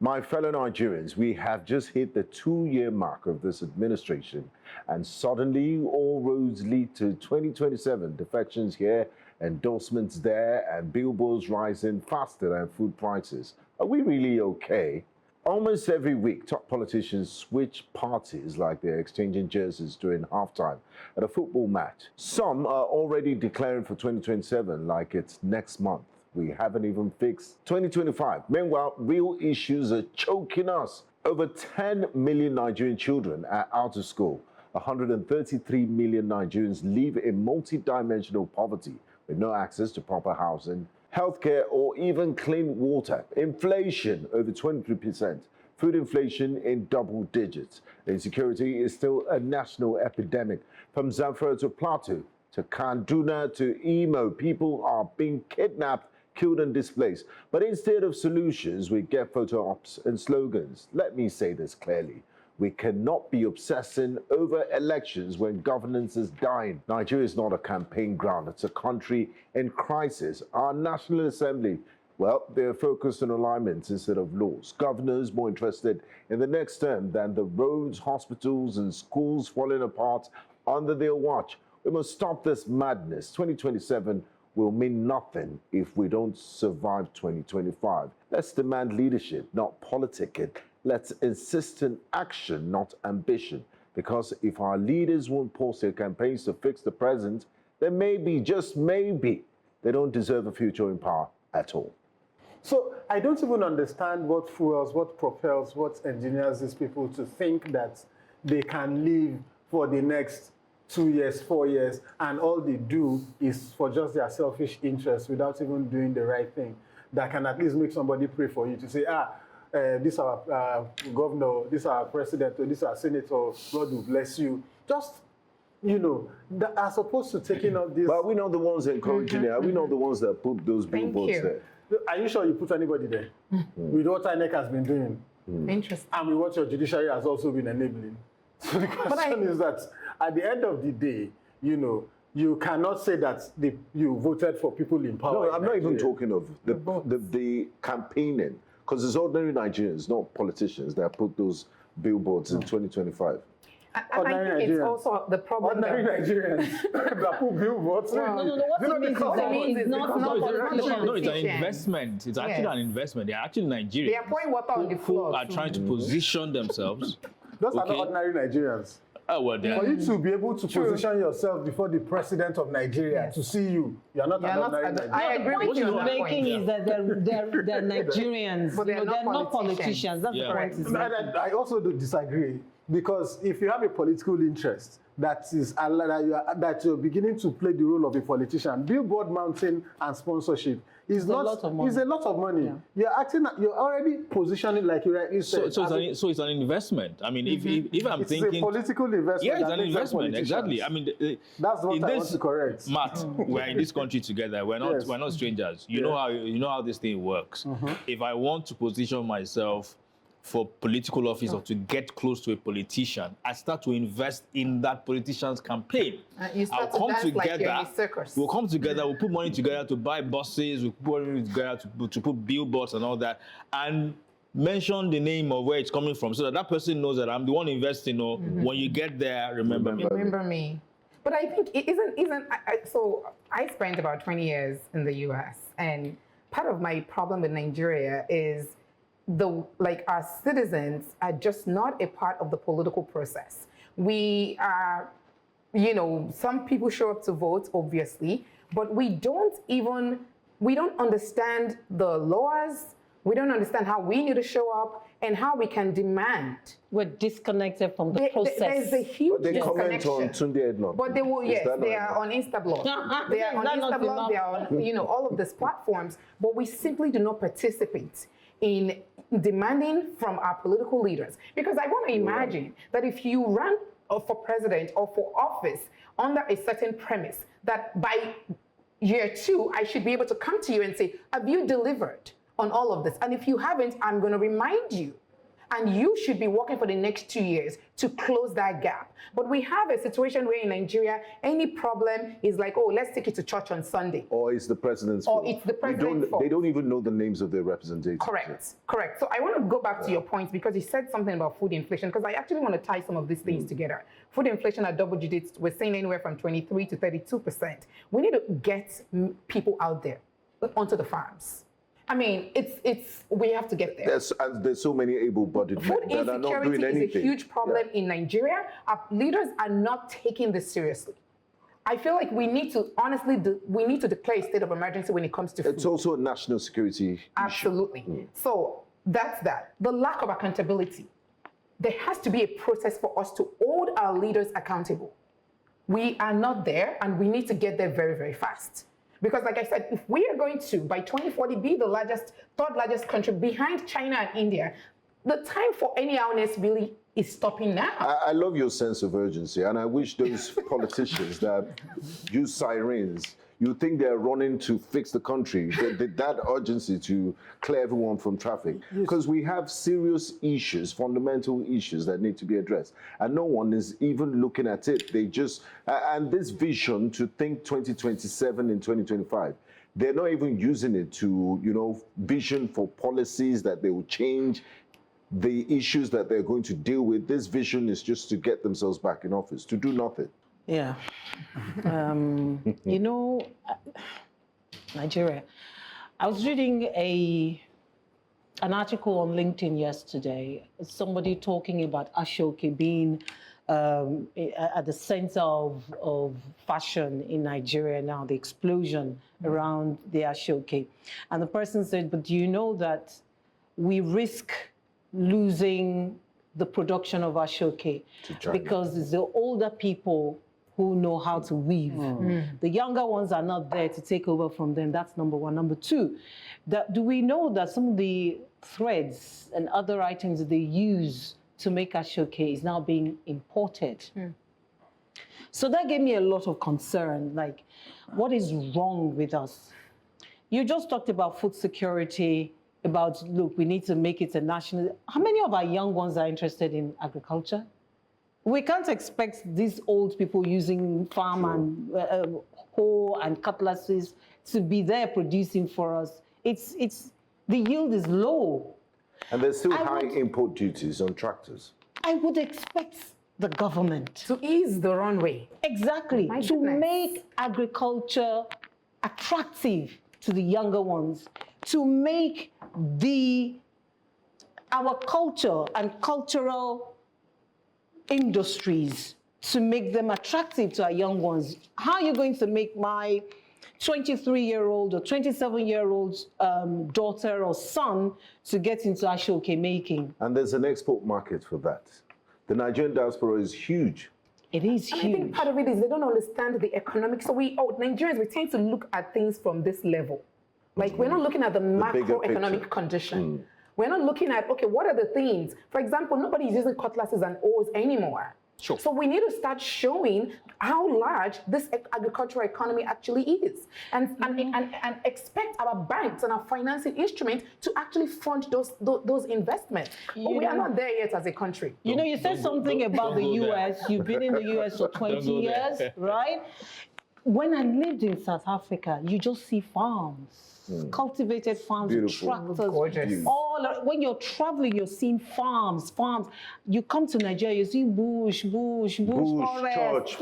My fellow Nigerians, we have just hit the 2-year mark of this administration, and suddenly all roads lead to 2027. Defections here, endorsements there, and billboards rising faster than food prices. Are we really okay? Almost every week, top politicians switch parties like they're exchanging jerseys during halftime at a football match. Some are already declaring for 2027 like it's next month. We haven't even fixed 2025. Meanwhile, real issues are choking us. Over 10 million Nigerian children are out of school. 133 million Nigerians live in multidimensional poverty with no access to proper housing, healthcare, or even clean water. Inflation over 23%. Food inflation in double digits. Insecurity is still a national epidemic. From Zamfara to Plateau, to Kaduna to Imo, people are being kidnapped, killed and displaced. But instead of solutions, we get photo ops and slogans. Let me say this clearly. We cannot be obsessing over elections when governance is dying. Nigeria is not a campaign ground. It's a country in crisis. Our National Assembly, well, they're focused on alignments instead of laws. Governors more interested in the next term than the roads, hospitals, and schools falling apart under their watch. We must stop this madness. 2027 will mean nothing if we don't survive 2025. Let's demand leadership, not politicking. Let's insist in action, not ambition. Because if our leaders won't pause their campaigns to fix the present, then maybe, just maybe, they don't deserve a future in power at all. So I don't even understand what fuels, what propels, what engineers these people to think that they can live for the next 2 years, 4 years, and all they do is for just their selfish interests without even doing the right thing. That can at least make somebody pray for you to say, this our governor, this our president, or this our senator, God will bless you. Just, you know, as opposed to taking up this. But we know the ones encouraging it. We know the ones that put those billboards there. Are you sure you put anybody there? With what INEC has been doing. Interesting. And with what your judiciary has also been enabling. So the question is that at the end of the day, you know, you cannot say that you voted for people in power. No, I'm not even talking of the campaigning, because it's ordinary Nigerians, not politicians, that put those billboards in 2025. And I think it's also the problem. Ordinary Nigerians that put billboards. Well, No, what it means is that it's not politicians. No, it's an investment. It's actually an investment. They're actually Nigerians. They are pouring water on the floor. Who are trying to position themselves. Those are not ordinary Nigerians. Oh, well, for you to be able to position yourself before the president of Nigeria to see you, you're not an ordinary Nigerian. I agree with you on that point. The point you're making is that they're Nigerians, but they're not politicians. That's the point. I also do disagree, because if you have a political interest that you're beginning to play the role of a politician, billboard mounting and sponsorship is a lot of money. Yeah. You're already positioning like you rightly said. So it's an investment. I mean, if I'm thinking, it's a political investment. Yeah, it's an investment. Exactly. I mean, that's what I want to correct. Matt, we're in this country together. We're not strangers. You know how this thing works. If I want to position myself for political office or to get close to a politician, I start to invest in that politician's campaign. I'll come together. We'll come together. We'll put money together to buy buses. We'll put money together to put billboards and all that, and mention the name of where it's coming from, so that person knows that I'm the one investing. Or when you get there, remember me. Remember me. But I think it isn't. So I spent about 20 years in the U.S. and part of my problem with Nigeria is our citizens are just not a part of the political process. We are, some people show up to vote, obviously, but we don't understand the laws. We don't understand how we need to show up and how we can demand. We're disconnected from the process. There's a huge disconnection. Comment on Tunde Edlong. But they are on Instablog. They are on Instablog. They are on, all of these platforms. But we simply do not participate in demanding from our political leaders. Because I want to imagine that if you run for president or for office under a certain premise, that by year 2, I should be able to come to you and say, have you delivered on all of this? And if you haven't, I'm going to remind you. And you should be working for the next 2 years to close that gap. But we have a situation where in Nigeria, any problem is like, oh, let's take it to church on Sunday. Or it's the president's fault. Or it's the president's fault. They don't even know the names of their representatives. Correct, correct. So I want to go back to your point because you said something about food inflation, because I actually want to tie some of these things together. Food inflation at double digits, we're saying anywhere from 23 to 32%. We need to get people out there onto the farms. I mean, we have to get there. There's so many able-bodied men that are not doing anything. Food insecurity is a huge problem in Nigeria. Our leaders are not taking this seriously. I feel like we need to, honestly, we need to declare a state of emergency when it comes to food. It's also a national security Absolutely. issue. So that's that. The lack of accountability. There has to be a process for us to hold our leaders accountable. We are not there, and we need to get there very, very fast. Because like I said, if we are going to, by 2040, be the third largest country behind China and India, the time for any awareness really is stopping now. I love your sense of urgency, and I wish those politicians that use sirens, you think they're running to fix the country, that urgency to clear everyone from traffic. Because we have serious issues, fundamental issues that need to be addressed. And no one is even looking at it. They just, and this vision to think 2027 and 2025, they're not even using it to, vision for policies that they will change the issues that they're going to deal with. This vision is just to get themselves back in office, to do nothing. Yeah. Nigeria. I was reading an article on LinkedIn yesterday, somebody talking about Ashoke being at the center of fashion in Nigeria now, the explosion around the Ashoke. And the person said, but do you know that we risk losing the production of Ashoke because it's the older people who know how to weave. The younger ones are not there to take over from them. That's number one. Number two, do we know that some of the threads and other items that they use to make Ashoke is now being imported? So that gave me a lot of concern. Like, what is wrong with us? You just talked about food security, about, look, we need to make it a national. How many of our young ones are interested in agriculture? We can't expect these old people using farm and hoe and cutlasses to be there producing for us. The yield is low. And there's still high import duties on tractors. I would expect the government to ease the runway. Exactly. To make agriculture attractive to the younger ones, to make our culture and cultural industries, to make them attractive to our young ones. How are you going to make my 23-year-old or 27-year-old daughter or son to get into Ashoke making? And there's an export market for that. The Nigerian diaspora is huge. It is huge. I think part of it is they don't understand the economics. So Nigerians, we tend to look at things from this level. Like, we're not looking at the macroeconomic condition. We're not looking at, okay, what are the things? For example, nobody is using cutlasses and oars anymore. Sure. So we need to start showing how large this agricultural economy actually is, and expect our banks and our financing instruments to actually fund those investments. But we are not there yet as a country. You said something about the U.S. You've been in the U.S. for 20 years, right? When I lived in South Africa, you just see farms. Cultivated farms, beautiful. Tractors, gorgeous. When you're traveling, you're seeing farms. You come to Nigeria, you see bush, forest, mosque, church.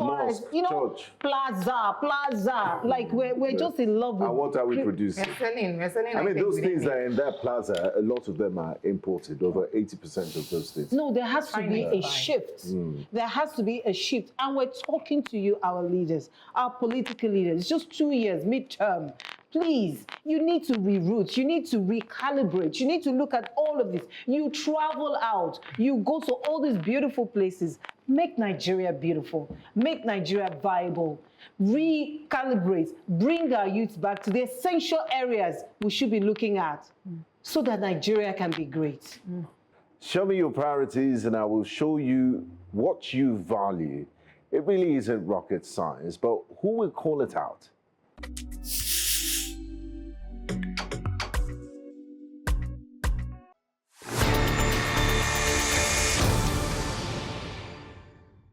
plaza. Like we're just in love with. And what are we producing? We're selling. I mean, those things that are in that plaza, a lot of them are imported. Over 80% of those things. No, there has to be a shift. There has to be a shift. And we're talking to you, our leaders, our political leaders. It's just 2 years, midterm. Please, you need to reroute, you need to recalibrate, you need to look at all of this. You travel out, you go to all these beautiful places. Make Nigeria beautiful, make Nigeria viable, recalibrate, bring our youth back to the essential areas we should be looking at so that Nigeria can be great. Show me your priorities and I will show you what you value. It really isn't rocket science, but who will call it out?